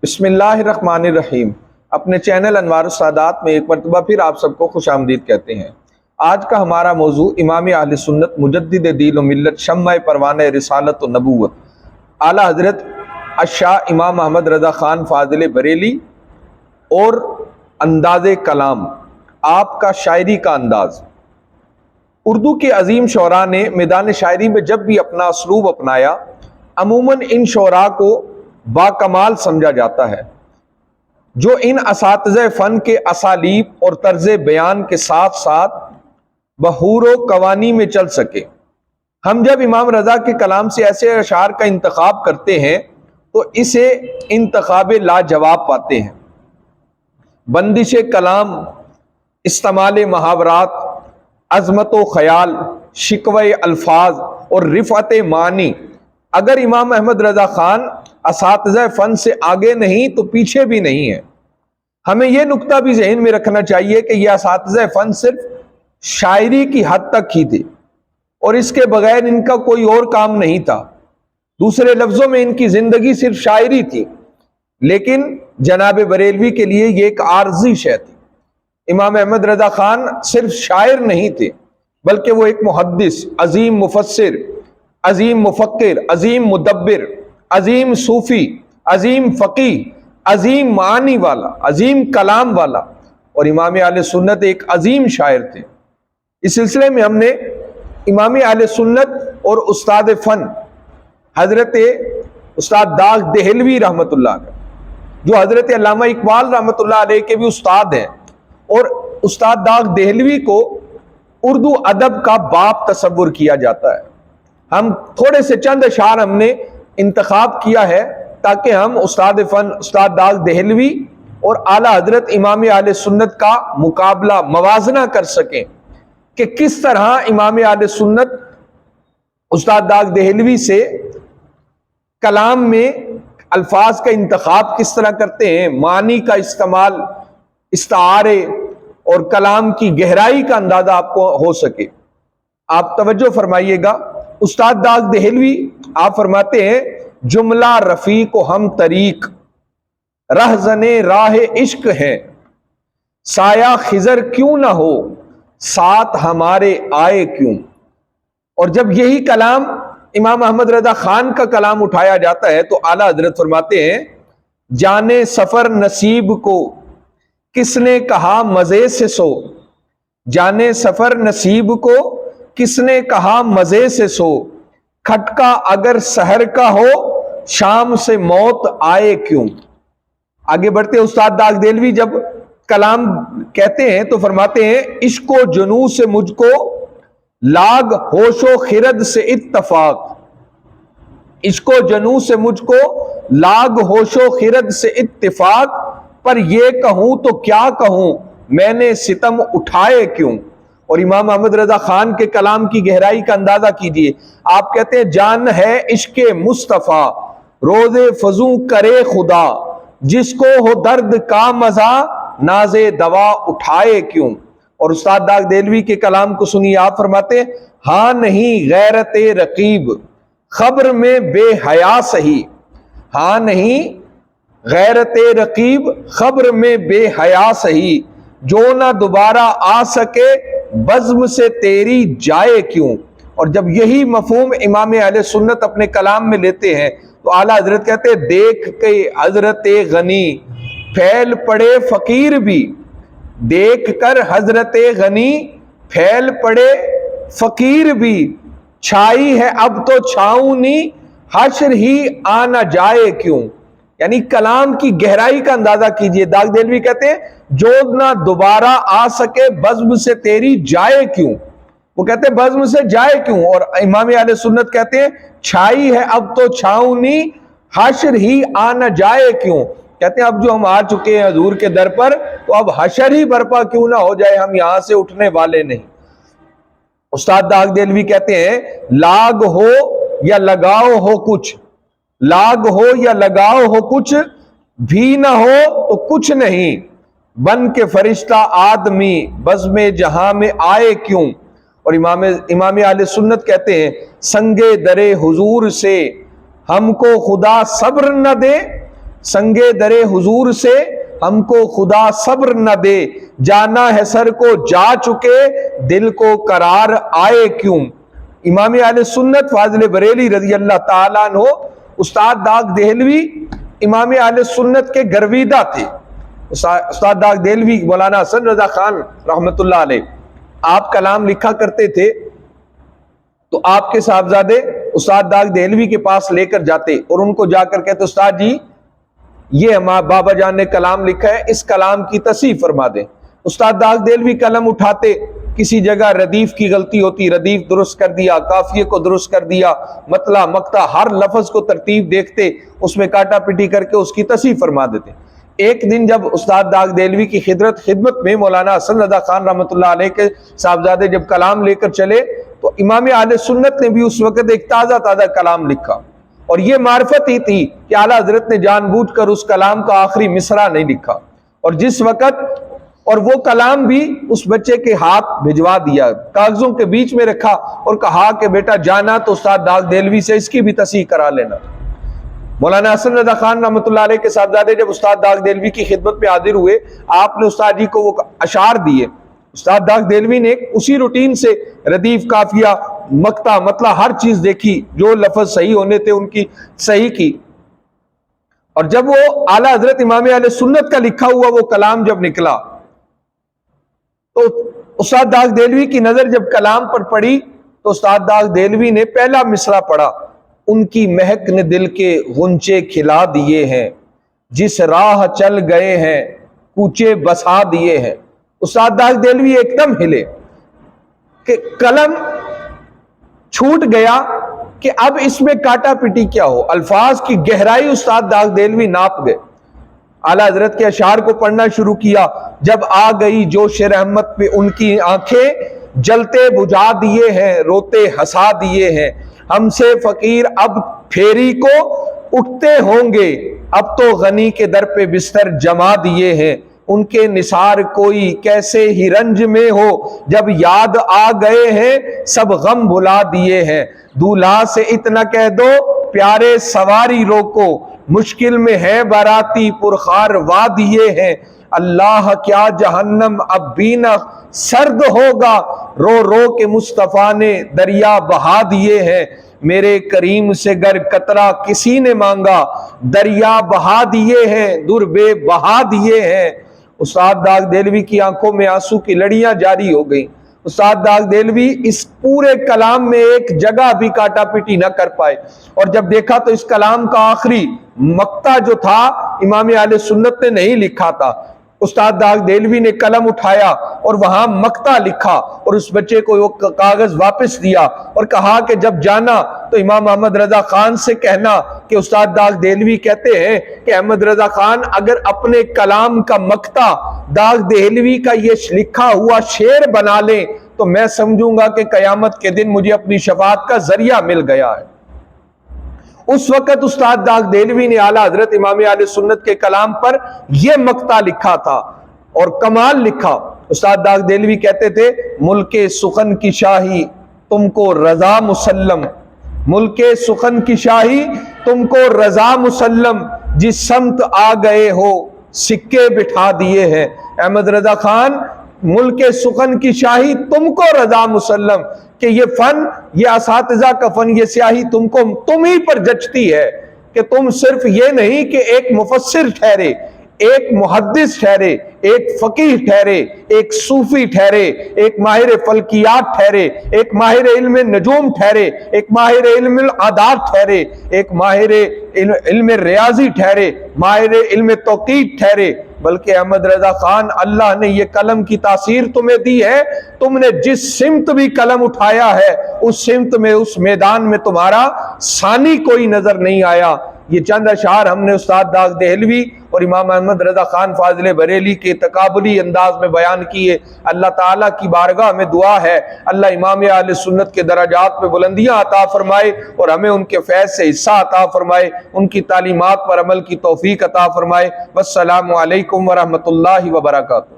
بسم اللہ الرحمن الرحیم۔ اپنے چینل انوار السادات میں ایک مرتبہ پھر آپ سب کو خوش آمدید کہتے ہیں۔ آج کا ہمارا موضوع امام اہل سنت مجدد دین و ملت شمع پروانہ رسالت و نبوت اعلیٰ حضرت الشاہ امام محمد رضا خان فاضل بریلی اور انداز کلام، آپ کا شاعری کا انداز۔ اردو کے عظیم شعراء نے میدان شاعری میں جب بھی اپنا اسلوب اپنایا، عموماً ان شعراء کو با کمال سمجھا جاتا ہے جو ان اساتذہ فن کے اسالیب اور طرز بیان کے ساتھ ساتھ بحور و قوانی میں چل سکے۔ ہم جب امام رضا کے کلام سے ایسے اشعار کا انتخاب کرتے ہیں تو اسے انتخاب لاجواب پاتے ہیں۔ بندش کلام، استعمال محاورات، عظمت و خیال، شکوہ الفاظ اور رفعت معنی۔ اگر امام احمد رضا خان اساتذہ فن سے آگے نہیں تو پیچھے بھی نہیں ہے۔ ہمیں یہ نکتہ بھی ذہن میں رکھنا چاہیے کہ یہ اساتذہ فن صرف شاعری کی حد تک ہی تھے اور اس کے بغیر ان کا کوئی اور کام نہیں تھا۔ دوسرے لفظوں میں ان کی زندگی صرف شاعری تھی، لیکن جناب بریلوی کے لیے یہ ایک عارضی شے تھی۔ امام احمد رضا خان صرف شاعر نہیں تھے بلکہ وہ ایک محدث، عظیم مفسر، عظیم مفکر، عظیم مدبر، عظیم صوفی، عظیم فقیہ، عظیم معانی والا، عظیم کلام والا اور امام اہل سنت ایک عظیم شاعر تھے۔ اس سلسلے میں ہم نے امام اہل سنت اور استاد فن حضرت استاد داغ دہلوی رحمۃ اللہ علیہ، جو حضرت علامہ اقبال رحمۃ اللہ علیہ کے بھی استاد ہیں، اور استاد داغ دہلوی کو اردو ادب کا باپ تصور کیا جاتا ہے۔ ہم تھوڑے سے چند اشعار ہم نے انتخاب کیا ہے تاکہ ہم استاد فن استاد داغ دہلوی اور اعلیٰ حضرت امام اہل سنت کا مقابلہ موازنہ کر سکیں کہ کس طرح امام اہل سنت استاد داغ دہلوی سے کلام میں الفاظ کا انتخاب کس طرح کرتے ہیں، معنی کا استعمال، استعارے اور کلام کی گہرائی کا اندازہ آپ کو ہو سکے۔ آپ توجہ فرمائیے گا، استاد داغ دہلوی آپ فرماتے ہیں، جملہ رفیق و ہم طریق، رہزن راہ عشق ہے، سایہ خضر کیوں نہ ہو، ساتھ ہمارے آئے کیوں۔ اور جب یہی کلام امام احمد رضا خان کا کلام اٹھایا جاتا ہے تو اعلیٰ حضرت فرماتے ہیں، جانے سفر نصیب کو کس نے کہا مزے سے سو، جانے سفر نصیب کو کس نے کہا مزے سے سو، کھٹکا اگر سحر کا ہو، شام سے موت آئے کیوں۔ آگے بڑھتے استاد داغ دہلوی جب کلام کہتے ہیں تو فرماتے ہیں، عشق و جنوں سے مجھ کو لاگ ہوش و خرد سے اتفاق، عشق و جنوں سے مجھ کو لاگ ہوش و خرد سے اتفاق، پر یہ کہوں تو کیا کہوں، میں نے ستم اٹھائے کیوں۔ اور امام محمد رضا خان کے کلام کی گہرائی کا اندازہ کیجئے۔ آپ کہتے ہیں، جان ہے عشق مصطفیٰ روز فزوں کرے خدا، جس کو ہو درد کا مزہ ناز دوا اٹھائے کیوں۔ اور استاد داغ دہلوی کے کلام کو سنیے، آپ فرماتے ہیں، ہاں نہیں غیرت رقیب خبر میں بے حیا سہی، ہاں نہیں غیرت رقیب خبر میں بے حیا سہی، جو نہ دوبارہ آ سکے بزم سے تیری جائے کیوں۔ اور جب یہی مفہوم امام اہل سنت اپنے کلام میں لیتے ہیں تو اعلیٰ حضرت کہتے ہیں، دیکھ کے حضرت غنی پھیل پڑے فقیر بھی، دیکھ کر حضرت غنی پھیل پڑے فقیر بھی، چھائی ہے اب تو چھاؤنی حشر ہی آنا جائے کیوں۔ یعنی کلام کی گہرائی کا اندازہ کیجئے۔ داغ دہلوی کہتے ہیں، جو نہ دوبارہ آ سکے بزم سے تیری جائے کیوں، وہ کہتے ہیں بزم سے جائے کیوں۔ اور امام اہل سنت کہتے ہیں، چھائی ہے اب تو چھاؤنی حشر ہی آنا جائے کیوں۔ کہتے ہیں اب جو ہم آ چکے ہیں حضور کے در پر تو اب حشر ہی برپا کیوں نہ ہو جائے، ہم یہاں سے اٹھنے والے نہیں۔ استاد داغ دہلوی کہتے ہیں، لاگ ہو یا لگاؤ ہو کچھ، لاگ ہو یا لگاؤ ہو کچھ بھی نہ ہو تو کچھ نہیں، بن کے فرشتہ آدمی بزم جہاں میں آئے کیوں۔ اور امام اہل سنت کہتے ہیں، سنگے درے حضور سے ہم کو خدا صبر نہ دے، संगे दरे हुजूर से हमको खुदा सब्र न दे, जाना है सर को जा चुके दिल को करार आए क्यों। इमाम अहले सुन्नत फाजिल बरेली रज़ी अल्लाह ताला अन्हु, उस्ताद दाग देहलवी इमाम अहले सुन्नत के गर्विदा थे। उस्ताद दाग देहलवी मौलाना हसन रजा खान रहमतुल्लाह अलैह, आप कलाम लिखा करते थे तो आपके साहबजादे उस्ताद दाग देहलवी के पास लेकर जाते और उनको जाकर कहते उस्ताद जी ये हमारे बाबा जान ने कलाम लिखा है, इस कलाम की तस्हीह फरमा दें। उस्ताद दाग देहलवी कलम उठाते, किसी जगह रदीफ की गलती होती, रदीफ दुरुस्त कर दिया, काफिये को दुरुस्त कर दिया, मतला मक्ता हर लफ्ज को तरतीब देखते, उसमें काटा पिटी करके उसकी तस्हीह फरमा देते। एक दिन जब उस्ताद दाग देहलवी की खिदमत में मौलाना हसन रजा खान रहमतुल्लाह अलैह के साहबजादे जब कलाम लेकर चले तो इमाम अहले सुन्नत ने भी उस वक्त एक ताज़ा कलाम लिखा, और ये मार्फत ही थी कि आला हजरत ने जानबूझकर उस कलाम का आखिरी मिसरा नहीं लिखा, और जिस वक्त और वो कलाम भी उस बच्चे के हाथ भिजवा दिया, कागजों के बीच में रखा और कहा कि बेटा जाना तो उस्ताद दाग देहलवी से इसकी भी तस्हीह करा लेना। मौलाना हसन रजा खान रहमतुल्लाह अलैह के साहबजादे जब उस्ताद दाग देहलवी की खिदमत में हाजिर हुए, आपने उस्ताद जी को वो अशार दिए। उस्ताद दाग देहलवी ने उसी रूटीन से रदीफ, काफिया, मक्ता, मतलब हर चीज देखी, जो लफ्ज सही होने थे उनकी सही की, और जब वो आला हजरत इमाम अहले सुन्नत का लिखा हुआ वो कलाम जब निकला तो उस्ताद दाग देहलवी की नजर जब कलाम पर पड़ी तो उस्ताद दाग देहलवी ने पहला मिसरा पढ़ा, उनकी महक ने दिल के गुंचे खिला दिए हैं, जिस राह चल गए हैं कूचे बसा दिए हैं। उस्ताद दाग देहलवी एकदम हिले कि कलम छूट गया कि अब इसमें काटा पिटी क्या हो। अल्फाज की गहराई उस्ताद दाग देहलवी नाप गए। आला हजरत के अशार को पढ़ना शुरू किया, जब आ गई जोश रहमत पे उनकी आंखें जलते बुझा दिए हैं, रोते हंसा दिए हैं, हमसे फकीर अब फेरी को उठते होंगे, अब तो गनी के दर पे बिस्तर जमा दिए हैं, उनके निसार कोई कैसे ही रंज में हो, जब याद आ गए हैं सब गम भुला दिए हैं, दूल्हा से इतना कह दो प्यारे सवारी रोको, मुश्किल में है बाराती पुरखार वा दिए हैं, अल्लाह क्या जहन्नम अब भी न सर्द होगा, रो रो के मुस्तफा ने दरिया बहा दिए हैं, मेरे करीम से गर कतरा किसी ने मांगा, दरिया बहा दिए हैं, दुर्बे बहा दिए हैं। उस्ताद दाग देहलवी की आंखों में आंसू की लड़ियां जारी हो गई। उस्ताद दाग देहलवी इस पूरे कलाम में एक जगह भी काटा पिटी न कर पाए, और जब देखा तो इस कलाम का आखिरी मक्ता जो था इमाम अहले सुन्नत ने नहीं लिखा था। उस्ताद दाग देहलवी ने कलम उठाया और वहां मक्ता लिखा और उस बच्चे को वो कागज वापस दिया और कहा कि जब जाना तो इमाम अहमद रजा खान से कहना कि उस्ताद दाग देहलवी कहते हैं कि अहमद रजा खान अगर अपने कलाम का मक्ता दाग देहलवी का ये लिखा हुआ शेर बना ले तो मैं समझूंगा कि कयामत के दिन मुझे अपनी शफाअत का जरिया मिल गया है। उस वक्त उस्ताद दाग देहलवी ने आला हजरत इमाम अहले सुन्नत के कलाम पर यह मक्ता लिखा था और कमाल लिखा। उस्ताद दाग देहलवी कहते थे, मुल्के सुखन की शाही तुमको रजा मुसल्लम, मुल्के सुखन की शाही तुमको रजा मुसल्लम, जिस समत आ गए हो सिक्के बिठा दिए हैं। अहमद रजा खान, मुल्के सुखन की शाही तुमको रजा मुसल्लम, कि ये फन, ये असातिज़ा का फन, ये स्याही तुमको तुम ही पर जचती है कि तुम सिर्फ ये नहीं कि एक मुफस्सिर ठहरे, एक मुहद्दिस ठहरे, एक फकीह ठहरे, एक सूफी ठहरे, एक माहिर फल्कियात ठहरे, एक माहिर इल्म नजूम ठहरे, एक माहिर इल्म आदात ठहरे, एक माहिर इल्म रियाजी ठहरे, माहिर इल्म तौक़ीद ठहरे, बल्कि अहमद रजा खान अल्लाह ने ये कलम की तासीर तुम्हें दी है, तुमने जिस सिमत भी कलम उठाया है उस सिमत में, उस मैदान में तुम्हारा सानी कोई नजर नहीं आया। ये चंद अशार हमने उस्ताद दाग देहलवी और इमाम अहमद रजा खान फाजिल बरेली के तकाबुली अंदाज में बयान किए। अल्लाह ताला की बारगाह में दुआ है अल्लाह इमाम अहले सुन्नत के दराजात में बुलंदियां अता फरमाए और हमें उनके फैज़ से हिस्सा अता फरमाए, उनकी तालीमात पर अमल की तौफीक अता फरमाए। वस्सलामु अलैकुम व रहमतुल्लाहि व बरकातुहू।